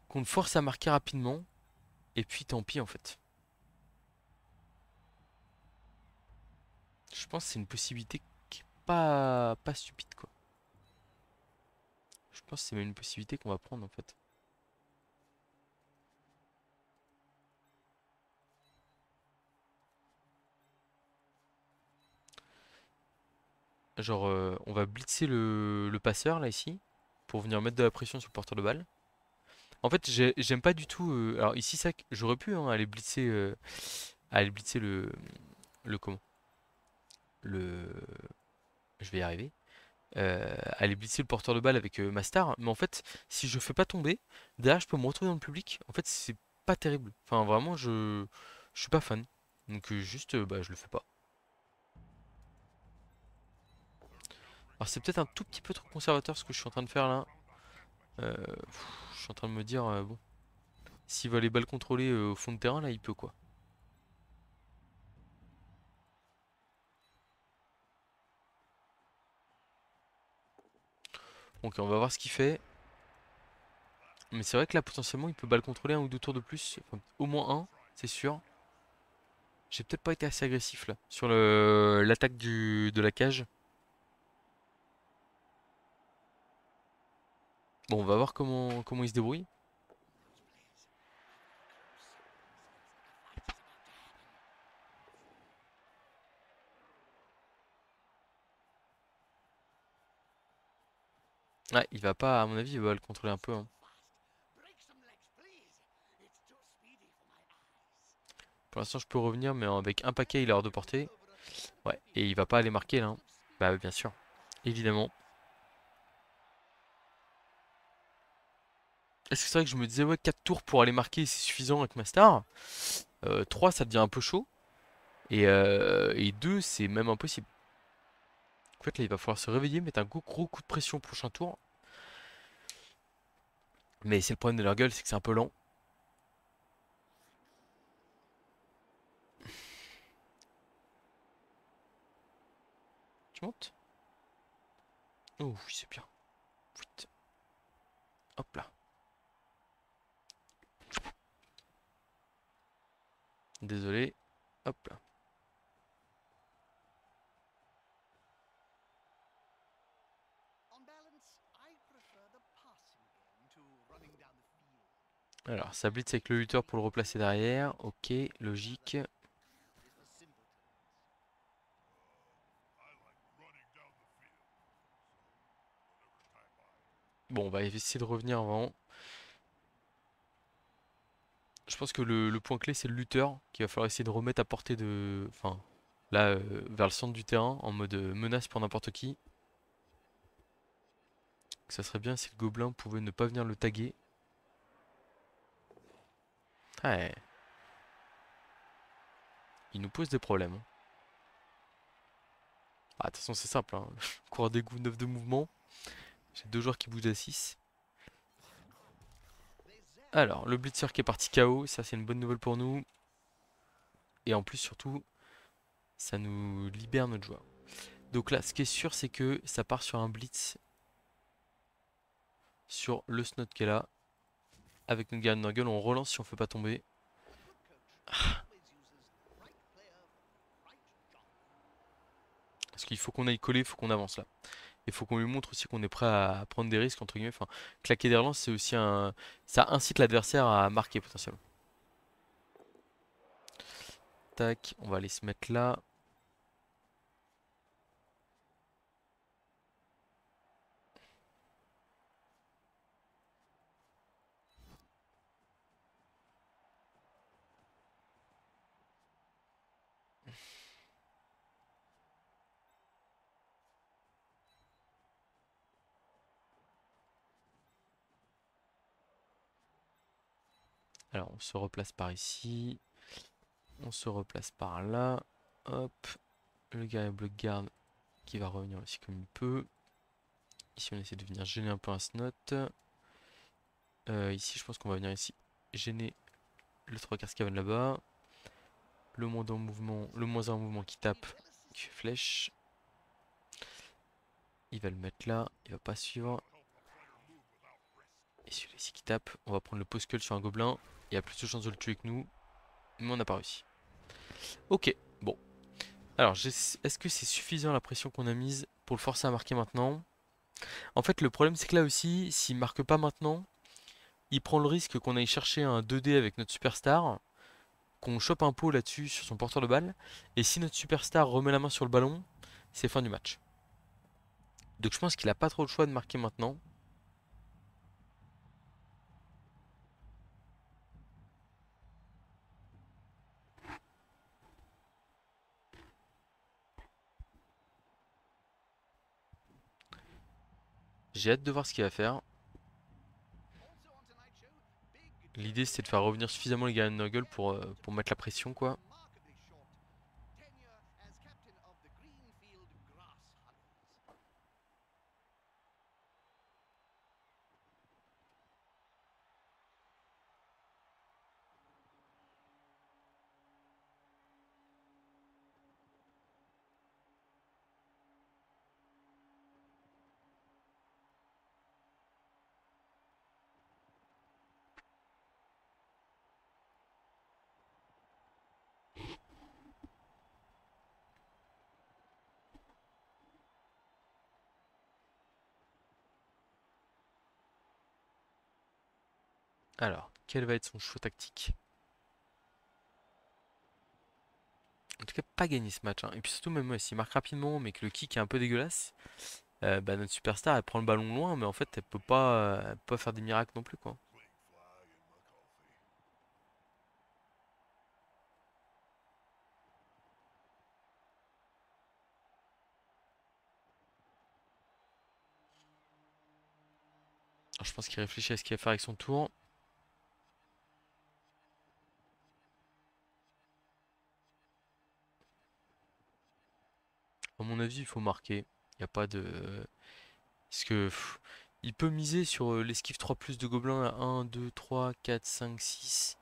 qu'on le force à marquer rapidement. Et puis tant pis en fait. Je pense que c'est une possibilité qui est pas stupide quoi. Je pense que c'est même une possibilité qu'on va prendre en fait. Genre, on va blitzer le passeur là ici. Pour venir mettre de la pression sur le porteur de balle. En fait, j'aime pas du tout. Alors ici, ça, j'aurais pu hein, aller blitzer le comment? Le, je vais y arriver. Aller blitzer le porteur de balle avec ma star. Mais en fait, si je fais pas tomber, derrière, je peux me retrouver dans le public. En fait, c'est pas terrible. Enfin, vraiment, je suis pas fan. Donc juste, bah, je le fais pas. Alors c'est peut-être un tout petit peu trop conservateur ce que je suis en train de faire là. Je suis en train de me dire, bon, s'il veut les balles contrôlées au fond de terrain, là, il peut quoi. Donc on va voir ce qu'il fait. Mais c'est vrai que là, potentiellement, il peut balle contrôler un ou deux tours de plus. Enfin, au moins un, c'est sûr. J'ai peut-être pas été assez agressif là, sur l'attaque de la cage. Bon, on va voir comment il se débrouille. Ouais, il va pas, à mon avis, il va le contrôler un peu, hein. Pour l'instant, je peux revenir, mais avec un paquet, il est hors de portée. Ouais, et il va pas aller marquer là, hein. Bah, bien sûr, évidemment. Est-ce que c'est vrai que je me disais, ouais, 4 tours pour aller marquer, c'est suffisant avec ma star. 3, ça devient un peu chaud. Et 2, c'est même impossible. En fait, là, il va falloir se réveiller, mettre un gros coup de pression au prochain tour. Mais c'est le problème de leur gueule, c'est que c'est un peu lent. Tu montes? Oh, oui, c'est bien. Vite. Hop là. Désolé. Hop là. Alors, ça blitz avec le lutteur pour le replacer derrière. Ok, logique. Bon, on va essayer de revenir avant. Je pense que le point clé, c'est le lutteur qu'il va falloir essayer de remettre à portée de... Enfin, là, vers le centre du terrain, en mode menace pour n'importe qui. Ça serait bien si le gobelin pouvait ne pas venir le taguer. Ouais, il nous pose des problèmes, hein. Ah, de toute façon, c'est simple, hein. Coureur d'égout, 9 de mouvement. J'ai deux joueurs qui bougent à 6. Alors, le blitzer qui est parti KO, ça c'est une bonne nouvelle pour nous. Et en plus, surtout, ça nous libère notre joueur. Donc là, ce qui est sûr, c'est que ça part sur un blitz sur le snot qui est là. Avec notre gars Nurgle, on relance si on ne fait pas tomber. Parce qu'il faut qu'on aille coller, il faut qu'on avance là. Il faut qu'on lui montre aussi qu'on est prêt à prendre des risques, entre guillemets. Enfin, claquer des relances, c'est aussi un... Ça incite l'adversaire à marquer potentiellement. Tac, on va aller se mettre là. Alors, on se replace par ici. On se replace par là. Hop. Le gars bloc garde qui va revenir aussi comme il peut. Ici, on essaie de venir gêner un peu un snot. Ici, je pense qu'on va venir ici gêner le 3 quarts scaven là-bas. Le moins en mouvement, le moins en mouvement qui tape, qui fait flèche. Il va le mettre là, il va pas suivre. Et celui-là ici qui tape, on va prendre le post sur un gobelin. Il a plus de chances de le tuer que nous, mais on n'a pas réussi. Ok, bon. Alors, est-ce que c'est suffisant la pression qu'on a mise pour le forcer à marquer maintenant? En fait, le problème c'est que là aussi, s'il marque pas maintenant, il prend le risque qu'on aille chercher un 2D avec notre superstar, qu'on chope un pot là-dessus sur son porteur de balle, et si notre superstar remet la main sur le ballon, c'est fin du match. Donc je pense qu'il a pas trop le choix de marquer maintenant. J'ai hâte de voir ce qu'il va faire. L'idée c'était de faire revenir suffisamment les Garen Nurgle pour mettre la pression quoi. Alors, quel va être son choix tactique? En tout cas, pas gagner ce match, hein. Et puis surtout, même s'il marque rapidement, mais que le kick est un peu dégueulasse, bah, notre superstar elle prend le ballon loin, mais en fait elle peut pas faire des miracles non plus quoi. Alors, je pense qu'il réfléchit à ce qu'il va faire avec son tour. À mon avis, il faut marquer. Il n'y a pas de. Parce que il peut miser sur l'esquive 3 plus de gobelins à 1, 2, 3, 4, 5, 6.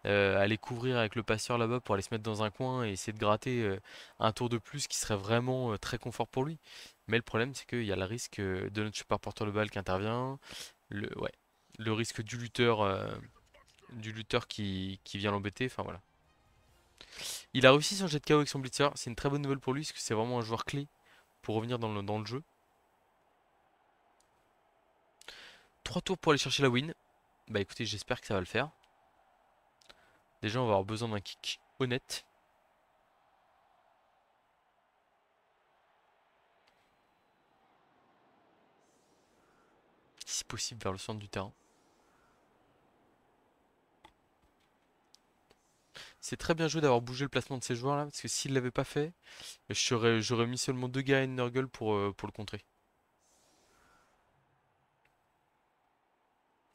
Aller couvrir avec le passeur là-bas pour aller se mettre dans un coin et essayer de gratter un tour de plus qui serait vraiment très confort pour lui. Mais le problème c'est qu'il y a le risque de notre super porteur de balle qui intervient, ouais, le risque du lutteur qui vient l'embêter, enfin voilà. Il a réussi son jet de KO avec son blitzer, c'est une très bonne nouvelle pour lui parce que c'est vraiment un joueur clé pour revenir dans le jeu. 3 tours pour aller chercher la win. Bah écoutez, j'espère que ça va le faire. Déjà, on va avoir besoin d'un kick honnête. Si possible vers le centre du terrain. C'est très bien joué d'avoir bougé le placement de ces joueurs là, parce que s'il l'avait pas fait, j'aurais mis seulement 2 guerriers de Nurgle pour le contrer.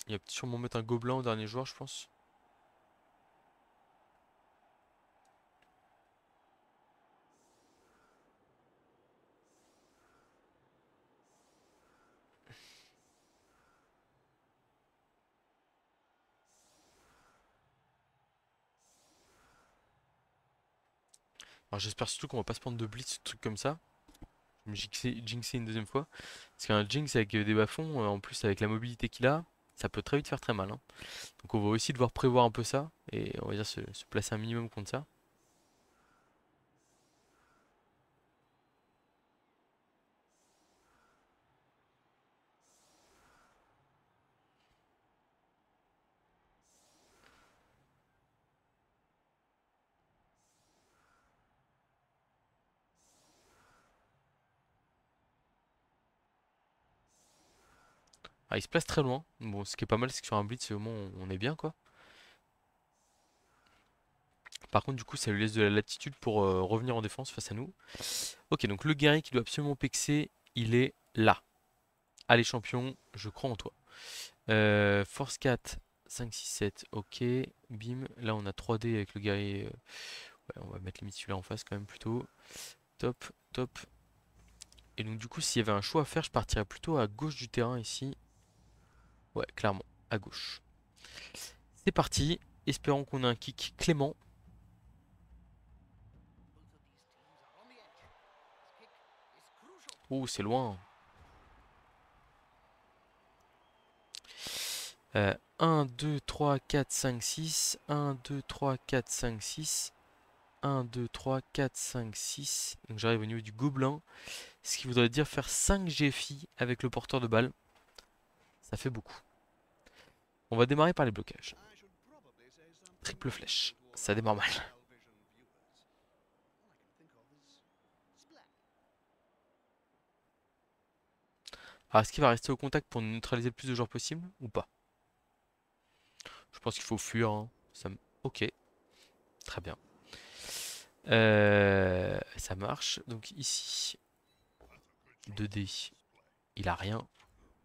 Il va sûrement mettre un gobelin au dernier joueur, je pense. Alors j'espère surtout qu'on va pas se prendre de blitz, truc comme ça. Je me jinxer une deuxième fois. Parce qu'un jinx avec des bas-fonds, en plus avec la mobilité qu'il a, ça peut très vite faire très mal, hein. Donc on va aussi devoir prévoir un peu ça, et on va dire se placer un minimum contre ça. Ah, il se place très loin. Bon, ce qui est pas mal, c'est que sur un blitz, au moins on est bien quoi. Par contre, du coup, ça lui laisse de la latitude pour revenir en défense face à nous. Ok, donc le guerrier qui doit absolument pexer, il est là. Allez, champion, je crois en toi. Force 4, 5, 6, 7, ok. Bim, là on a 3D avec le guerrier. Ouais, on va mettre limite celui-là en face quand même plutôt. Top, top. Et donc, du coup, s'il y avait un choix à faire, je partirais plutôt à gauche du terrain ici. Ouais, clairement, à gauche. C'est parti. Espérons qu'on ait un kick clément. Oh, c'est loin. 1, 2, 3, 4, 5, 6. 1, 2, 3, 4, 5, 6. 1, 2, 3, 4, 5, 6. Donc j'arrive au niveau du gobelin. Ce qui voudrait dire faire 5 GFI avec le porteur de balle. Ça fait beaucoup. On va démarrer par les blocages. Triple flèche. Ça démarre mal. Alors est-ce qu'il va rester au contact pour neutraliser le plus de joueurs possible ou pas? Je pense qu'il faut fuir, hein. Ok, très bien. Ça marche. Donc ici, 2D, il a rien.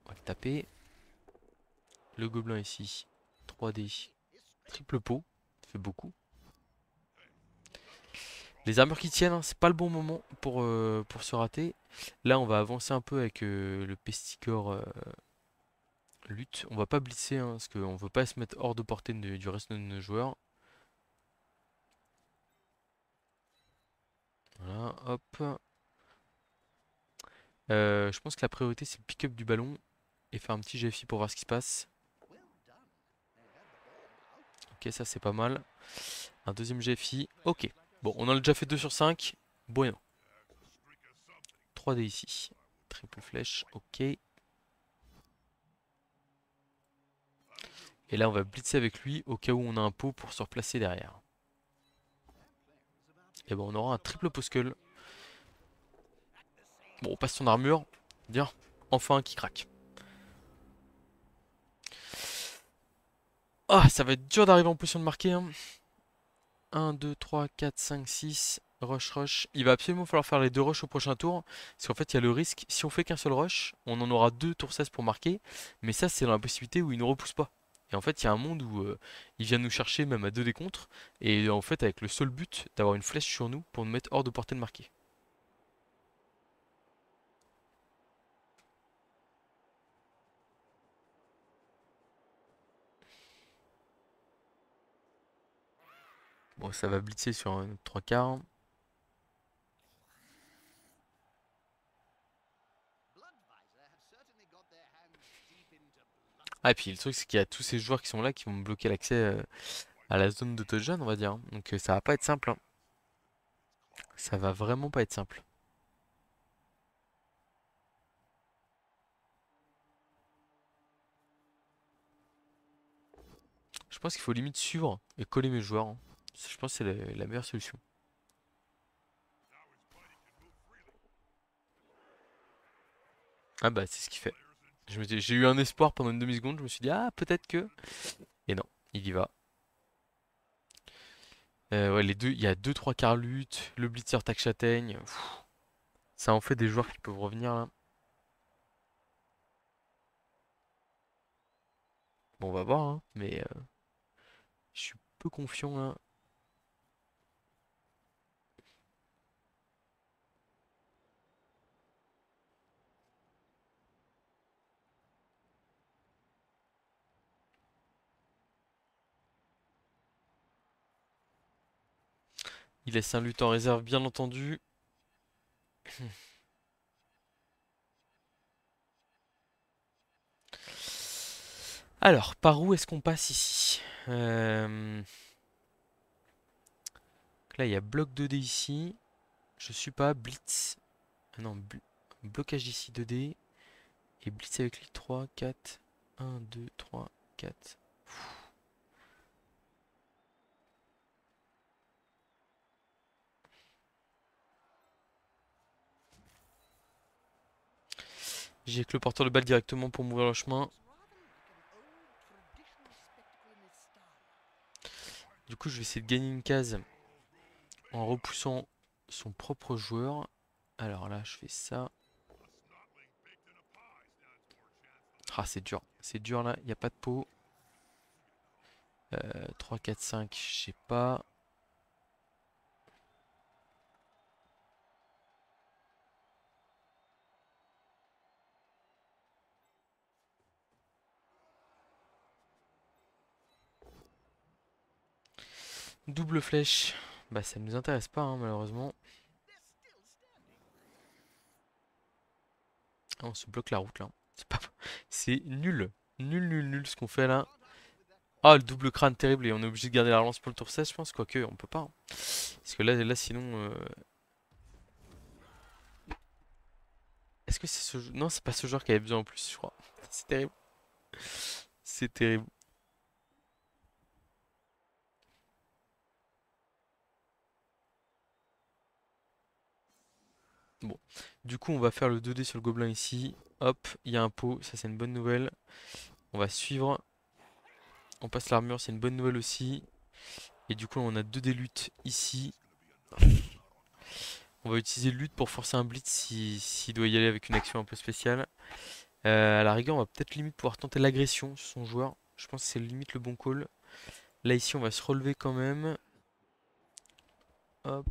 On va le taper. Le gobelin ici, 3D, triple pot, ça fait beaucoup. Les armures qui tiennent, hein, c'est pas le bon moment pour se rater. Là, on va avancer un peu avec le pesticor lutte. On va pas blitzer, hein, parce qu'on veut pas se mettre hors de portée du reste de nos joueurs. Voilà, hop. Je pense que la priorité, c'est le pick-up du ballon et faire un petit GFI pour voir ce qui se passe. Ok, ça c'est pas mal. Un deuxième GFI. Ok. Bon, on en a déjà fait 2 sur 5. Bueno. 3D ici. Triple flèche. Ok. Et là, on va blitzer avec lui au cas où on a un pot pour se replacer derrière. Et bon, on aura un triple poskull. Bon, on passe son armure. Bien. Enfin un qui craque. Ah, ça va être dur d'arriver en position de marquer, hein. 1, 2, 3, 4, 5, 6. Rush, rush. Il va absolument falloir faire les 2 rushs au prochain tour. Parce qu'en fait, il y a le risque, si on fait qu'un seul rush, on en aura 2 tour 16 pour marquer. Mais ça, c'est dans la possibilité où il ne repousse pas. Et en fait, il y a un monde où il vient nous chercher même à 2 décontres. Et en fait, avec le seul but d'avoir une flèche sur nous pour nous mettre hors de portée de marquer. Bon, ça va blitzer sur un 3 quarts. Ah, et puis le truc, c'est qu'il y a tous ces joueurs qui sont là qui vont me bloquer l'accès à la zone de touchdown, on va dire, hein. Donc ça va pas être simple, hein. Ça va vraiment pas être simple. pense qu'il faut limite suivre et coller mes joueurs, hein. Je pense que c'est la meilleure solution. Ah bah c'est ce qu'il fait. J'ai eu un espoir pendant une demi-seconde, je me suis dit ah peut-être que... Et non, il y va. Ouais, les deux, il y a deux trois quarts lutte, le blitzer tac châtaigne. Ça en fait des joueurs qui peuvent revenir là. Bon, on va voir, hein, mais je suis peu confiant là. Il laisse un lutte en réserve, bien entendu. Alors, par où est-ce qu'on passe ici? Là, il y a bloc 2D ici. Je suis pas. Blitz. Ah non, blocage ici 2D. Et blitz avec les 3, 4. 1, 2, 3, 4. J'ai que le porteur de balle directement pour m'ouvrir le chemin. Du coup, je vais essayer de gagner une case en repoussant son propre joueur. Alors là, je fais ça. Ah, c'est dur là, il n'y a pas de pot. 3, 4, 5, je sais pas. Double flèche. Bah, ça nous intéresse pas, hein, malheureusement. Ah, on se bloque la route là. C'est pas... C'est nul. Nul, nul, nul ce qu'on fait là. Ah, le double crâne terrible et on est obligé de garder la relance pour le tour 16, je pense. Quoique, on peut pas, hein. Parce que là sinon. Est-ce que c'est ce jeu... Non, c'est pas ce joueur qui avait besoin en plus, je crois. C'est terrible. C'est terrible. Bon. Du coup, on va faire le 2D sur le gobelin ici. Hop, il y a un pot. Ça, c'est une bonne nouvelle. On va suivre. On passe l'armure, c'est une bonne nouvelle aussi. Et du coup, on a 2D lutte ici. On va utiliser le lutte pour forcer un blitz s'il doit y aller avec une action un peu spéciale. À la rigueur, on va peut-être limite pouvoir tenter l'agression sur son joueur. Je pense que c'est limite le bon call. Là, ici, on va se relever quand même. Hop.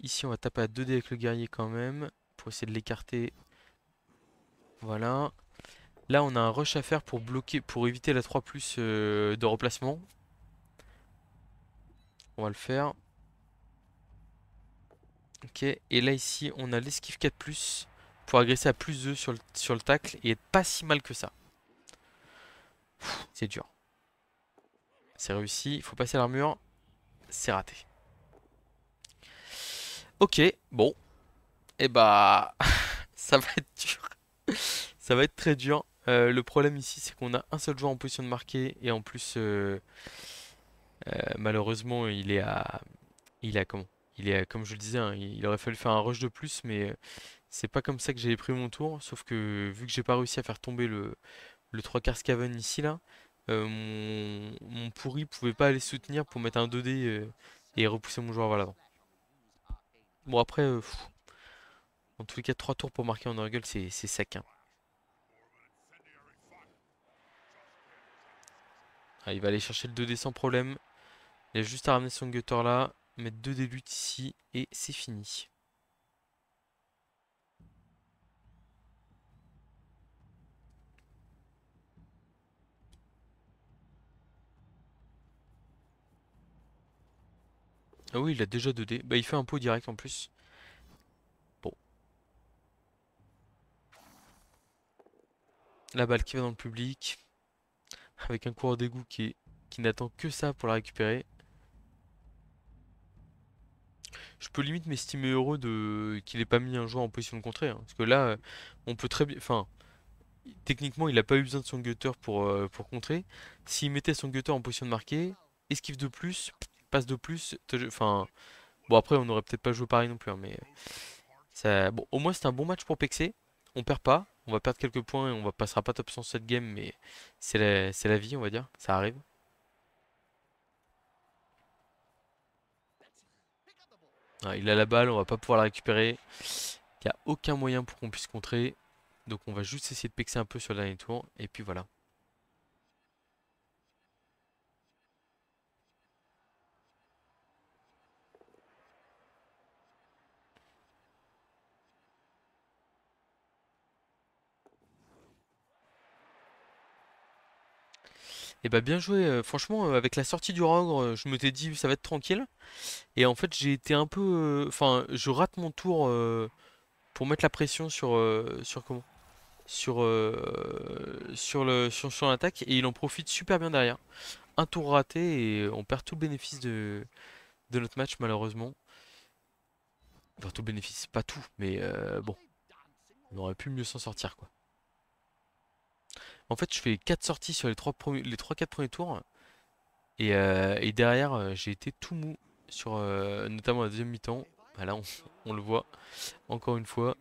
Ici, on va taper à 2D avec le guerrier quand même. Pour essayer de l'écarter. Voilà. Là, on a un rush à faire pour bloquer, pour éviter la 3 plus de replacement. On va le faire. Ok. Et là, ici, on a l'esquive 4 plus pour agresser à plus 2 sur le tacle et être pas si mal que ça. C'est dur. C'est réussi. Il faut passer l'armure. C'est raté. Ok. Bon. Et bah, ça va être dur. Ça va être très dur. Le problème ici, c'est qu'on a un seul joueur en position de marquer et en plus, malheureusement, il est à comment? Il est comme je le disais, hein, il aurait fallu faire un rush de plus, mais c'est pas comme ça que j'avais pris mon tour. Sauf que vu que j'ai pas réussi à faire tomber le 3 quarts Scaven ici là, mon pourri pouvait pas aller soutenir pour mettre un 2D et repousser mon joueur vers l'avant. Bon après, en tous les cas, 3 tours pour marquer en Nurgle, c'est sec, hein. Ah, il va aller chercher le 2D sans problème. Il a juste à ramener son gutter là, mettre 2D lutte ici et c'est fini. Ah oui, il a déjà 2D. Bah, il fait un pot direct en plus. Bon, la balle qui va dans le public. Avec un coureur d'égout qui n'attend que ça pour la récupérer. Je peux limite m'estimer heureux de qu'il ait pas mis un joueur en position de contrer, hein. Parce que là, on peut très bien. Enfin, techniquement, il n'a pas eu besoin de son gutter pour contrer. S'il mettait son gutter en position de marquer, esquive de plus, passe de plus, enfin, bon après on aurait peut-être pas joué pareil non plus, hein, mais ça, bon, au moins c'est un bon match pour Pexé. On perd pas, on va perdre quelques points et on va passera pas top 100 cette game, mais c'est la vie, on va dire, ça arrive. Ah, il a la balle, on va pas pouvoir la récupérer. Il n'y a aucun moyen pour qu'on puisse contrer. Donc on va juste essayer de pexer un peu sur le dernier tour. Et puis voilà. Et bah bien joué. Franchement, avec la sortie du Rogre, je m'étais dit ça va être tranquille. Et en fait j'ai été un peu... Enfin, je rate mon tour pour mettre la pression sur comment? Sur l'attaque. Et il en profite super bien derrière. Un tour raté et on perd tout le bénéfice de notre match malheureusement. Enfin tout le bénéfice, pas tout, mais bon, on aurait pu mieux s'en sortir quoi. En fait, je fais 4 sorties sur les 3-4 premiers tours. Et derrière, j'ai été tout mou sur notamment la deuxième mi-temps. Bah là, on le voit encore une fois.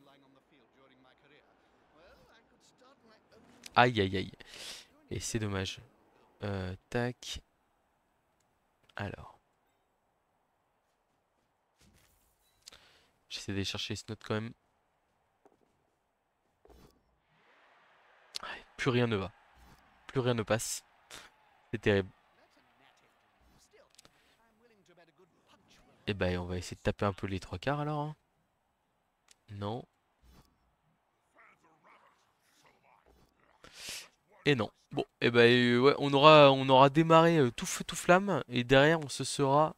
Aïe aïe aïe. Et c'est dommage. Tac. Alors. J'essaie d'aller chercher ce note quand même. Ouais, plus rien ne va. Plus rien ne passe. C'est terrible. Et bah, on va essayer de taper un peu les trois quarts alors, hein. Non. Et non. Bon, et bah, ouais, on aura démarré tout feu tout flamme. Et derrière, on se sera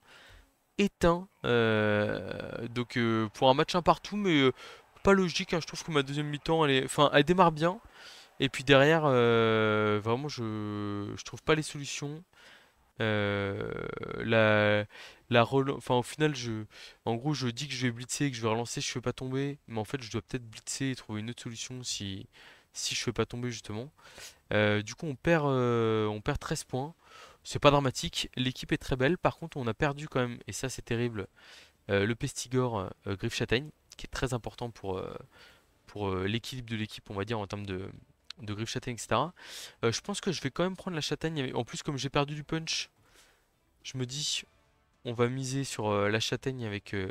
éteint. Donc pour un match un partout, mais pas logique, hein. Je trouve que ma deuxième mi-temps, enfin, elle démarre bien. Et puis derrière, vraiment, je trouve pas les solutions. Euh, la, enfin, au final, en gros, je dis que je vais blitzer, que je vais relancer, je fais pas tomber. Mais en fait, je dois peut-être blitzer et trouver une autre solution si je fais pas tomber justement. Du coup, on perd 13 points. C'est pas dramatique. L'équipe est très belle. Par contre, on a perdu quand même, et ça c'est terrible, le Pestigore Griffe Châtaigne, qui est très important pour l'équilibre de l'équipe, on va dire, en termes de Griffe Châtaigne, etc. Je pense que je vais quand même prendre la Châtaigne. En plus, comme j'ai perdu du punch, je me dis, on va miser sur la Châtaigne avec. Alors,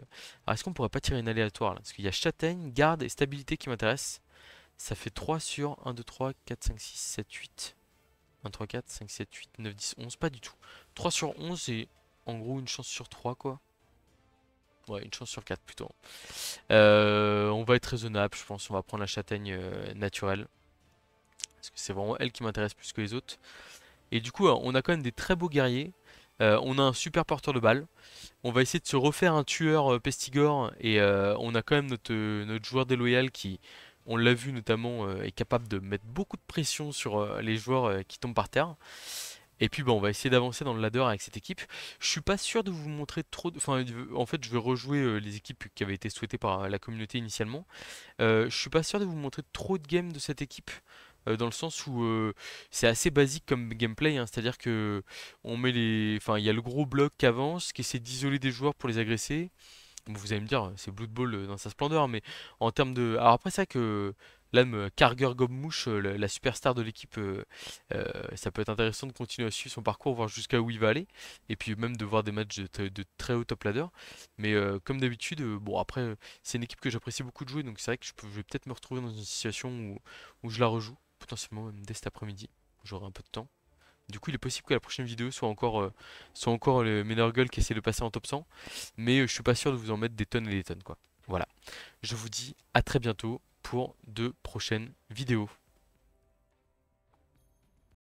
est-ce qu'on pourrait pas tirer une aléatoire là? Parce qu'il y a Châtaigne, garde et stabilité qui m'intéressent. Ça fait 3 sur 1, 2, 3, 4, 5, 6, 7, 8. 1, 3, 4, 5, 7, 8, 9, 10, 11. Pas du tout. 3 sur 11 et en gros une chance sur 3 quoi. Ouais, une chance sur 4 plutôt. On va être raisonnable, je pense. On va prendre la châtaigne naturelle. Parce que c'est vraiment elle qui m'intéresse plus que les autres. Et du coup, on a quand même des très beaux guerriers. On a un super porteur de balle. On va essayer de se refaire un tueur Pestigore. Et on a quand même notre joueur déloyal qui, on l'a vu notamment, est capable de mettre beaucoup de pression sur les joueurs qui tombent par terre. Et puis bah, on va essayer d'avancer dans le ladder avec cette équipe. Je suis pas sûr de vous montrer trop enfin en fait je vais rejouer les équipes qui avaient été souhaitées par la communauté initialement. Je suis pas sûr de vous montrer trop de games de cette équipe. Dans le sens où c'est assez basique comme gameplay, hein. C'est-à-dire que on met enfin il y a le gros bloc qui avance, qui essaie d'isoler des joueurs pour les agresser. Bon, vous allez me dire, c'est Blood Bowl dans sa splendeur, mais en termes de... Alors après, c'est vrai que l'âme Karger Gobmouche, la superstar de l'équipe, ça peut être intéressant de continuer à suivre son parcours, voir jusqu'à où il va aller, et puis même de voir des matchs de très haut top ladder. Mais comme d'habitude, bon après, c'est une équipe que j'apprécie beaucoup de jouer, donc c'est vrai que je vais peut-être me retrouver dans une situation où je la rejoue, potentiellement même dès cet après-midi, j'aurai un peu de temps. Du coup, il est possible que la prochaine vidéo soit encore le Menergle qui essaie de passer en top 100. Mais je suis pas sûr de vous en mettre des tonnes et des tonnes, quoi. Voilà. Je vous dis à très bientôt pour de prochaines vidéos.